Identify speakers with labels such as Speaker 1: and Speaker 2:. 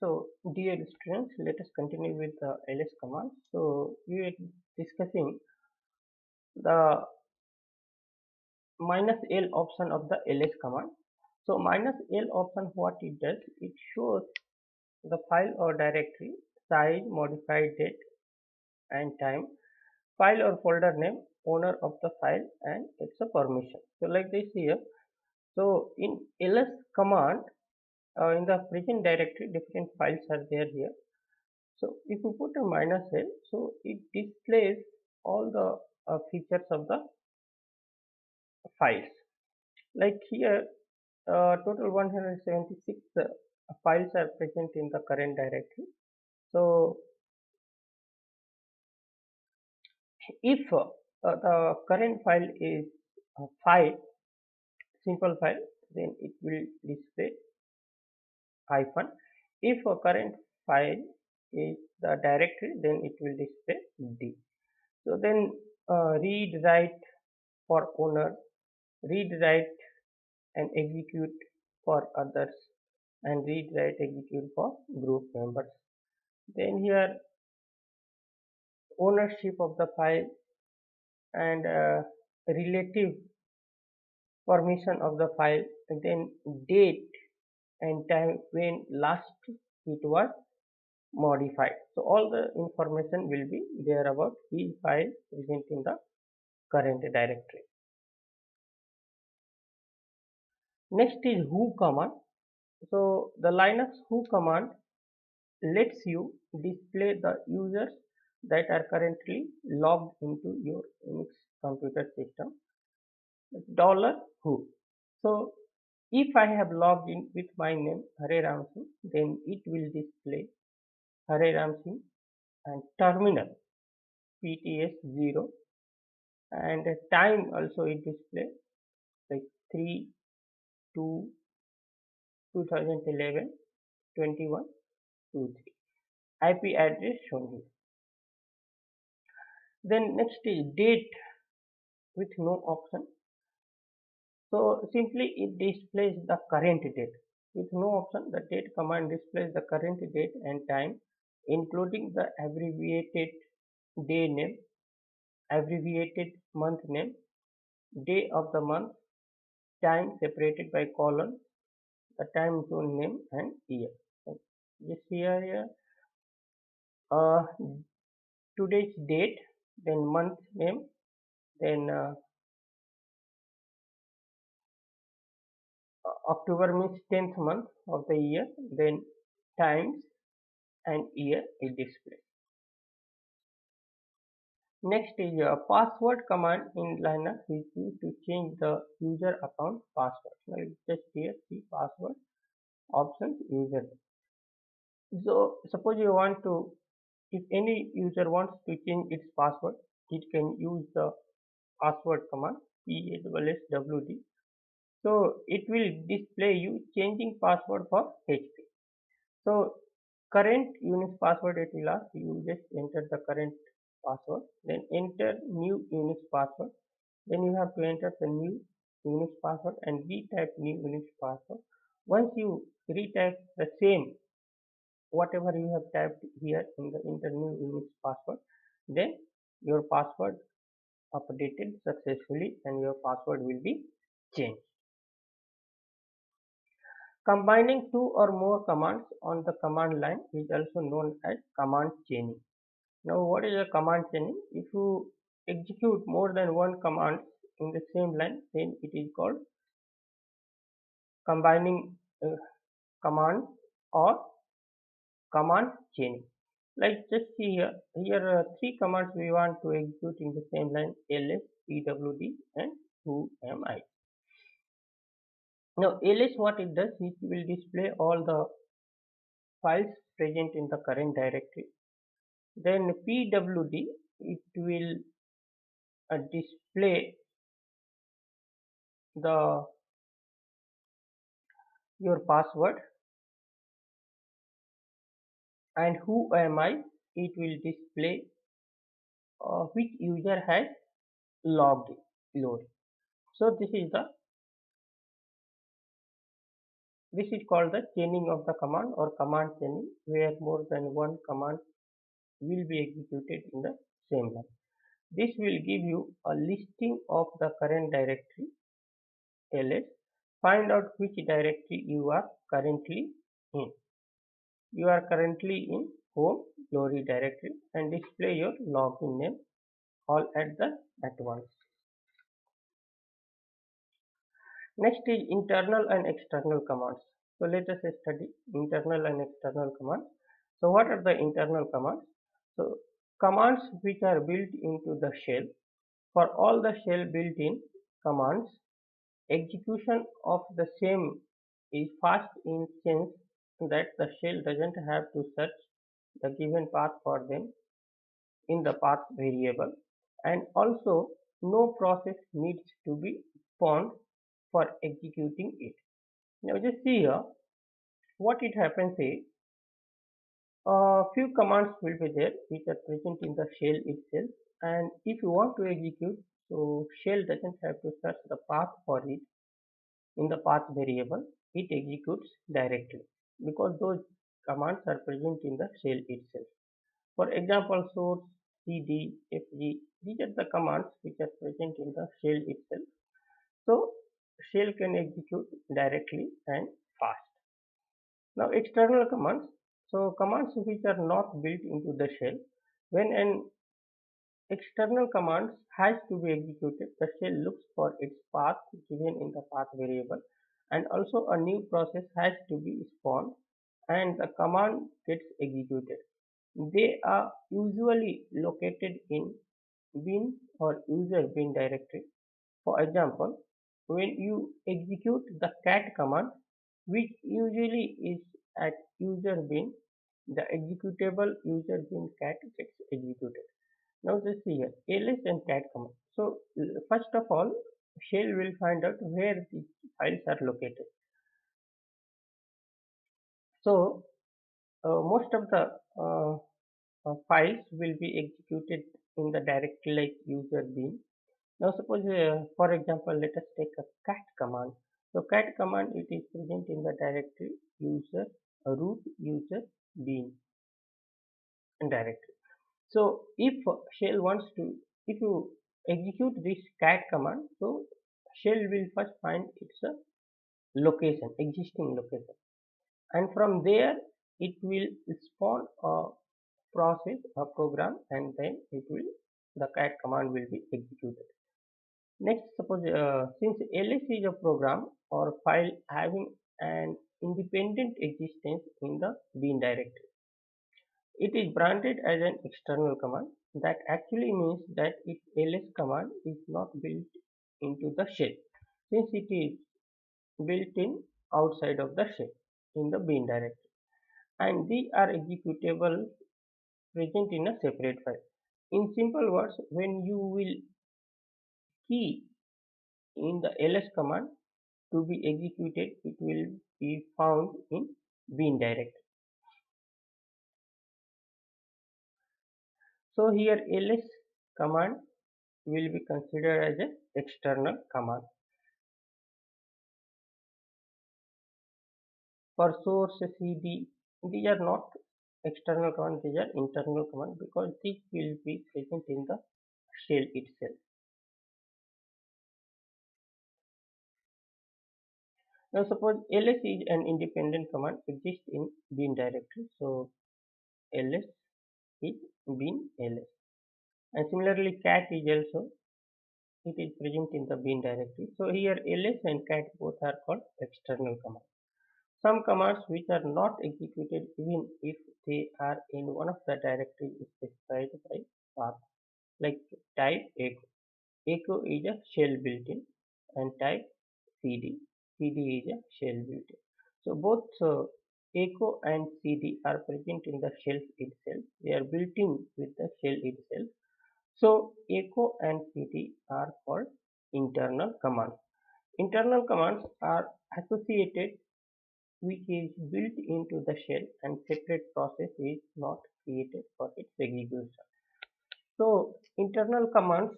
Speaker 1: So, dear students, let us continue with the ls command. So, we are discussing the minus L option of the ls command. So, minus L option, what it does, it shows the file or directory, size, modified date and time, file or folder name, owner of the file, and it's a permission. So, like this here. So, in ls command, in the present directory, different files are there here. So if you put a minus L, so it displays all the features of the files. Like here, total 176 files are present in the current directory. So if the current file is a file, simple file, then it will display hyphen. If a current file is the directory, then it will display D. So then read, write for owner, read, write and execute for others, and read, write, execute for group members. Then here ownership of the file and relative permission of the file, and then date and time when last it was modified. So all the information will be there about each file present in the current directory. Next is who command. So the Linux who command lets you display the users that are currently logged into your Unix computer system. $who. So if I have logged in with my name Hare Ram Singh, then it will display Hare Ram Singh and terminal PTS 0, and time also it display like 3 2 2011 21 23. IP address shown here. Then next is date with no option. So simply it displays the current date with no option. The date command displays the current date and time, including the abbreviated day name, abbreviated month name, day of the month, time separated by colon, the time zone name and year. This here, uh, today's date, then month name, then October means 10th month of the year, then times and year is displayed. Next is a password command in Linux is used to change the user account password. Now just here see password options user. So suppose you want to, if any user wants to change its password, it can use the password command passwd. So it will display you changing password for HP. So current Unix password it will ask you, just enter the current password, then enter new Unix password, then you have to enter the new Unix password and retype new Unix password. Once you retype the same whatever you have typed here in the enter new Unix password, then your password updated successfully and your password will be changed. Combining two or more commands on the command line is also known as command chaining. Now, what is a command chaining? If you execute more than one command in the same line, then it is called combining command or command chaining. Like just see here three commands we want to execute in the same line: ls, pwd, and whoami. Now, ls what it does, it will display all the files present in the current directory. Then pwd, it will display the your password, and who am I, it will display which user has logged in. So this is the This is called the chaining of the command or command chaining, where more than one command will be executed in the same line. This will give you a listing of the current directory ls. Find out which directory you are currently in. You are currently in home glory directory and display your login name all at once. Next is internal and external commands. So let us study internal and external commands. So what are the internal commands? So commands which are built into the shell. For all the shell built-in commands, execution of the same is fast in sense that the shell doesn't have to search the given path for them in the path variable, and also no process needs to be spawned for executing it. Now just see here what it happens is a few commands will be there which are present in the shell itself, and if you want to execute, so shell doesn't have to search the path for it in the path variable, it executes directly because those commands are present in the shell itself. For example, source, cd, fg, these are the commands which are present in the shell itself. So shell can execute directly and fast. Now external commands. So commands which are not built into the shell. When an external command has to be executed, the shell looks for its path given in the path variable, and also a new process has to be spawned and the command gets executed. They are usually located in bin or user bin directory. For example, when you execute the cat command, which usually is at user bin, the executable user bin cat gets executed. Now just see here, ls and cat command. So first of all, shell will find out where these files are located. So most of the files will be executed in the directory like user bin. Now suppose, for example, let us take a cat command. So cat command, it is present in the directory user root user bin directory. So if shell wants to, if you execute this cat command, so shell will first find its location, existing location, and from there it will spawn a process, a program, and then it will, the cat command will be executed. Next, suppose since ls is a program or file having an independent existence in the bin directory, it is branded as an external command. That actually means that its ls command is not built into the shell, since it is built in outside of the shell in the bin directory, and these are executable present in a separate file. In simple words, when you will key in the ls command to be executed, it will be found in bin directory. So here ls command will be considered as an external command. For source, cd, these are not external command, these are internal command because these will be present in the shell itself. Now suppose ls is an independent command exists in bin directory, so ls is bin ls, and similarly cat is also, it is present in the bin directory. So here ls and cat both are called external commands. Some commands which are not executed even if they are in one of the directories specified by path, like type echo. Echo is a shell built-in, and type cd. cd is a shell built-in. So both echo and cd are present in the shell itself. They are built-in with the shell itself. So echo and cd are called internal commands. Internal commands are associated which is built into the shell, and separate process is not created for its execution. So internal commands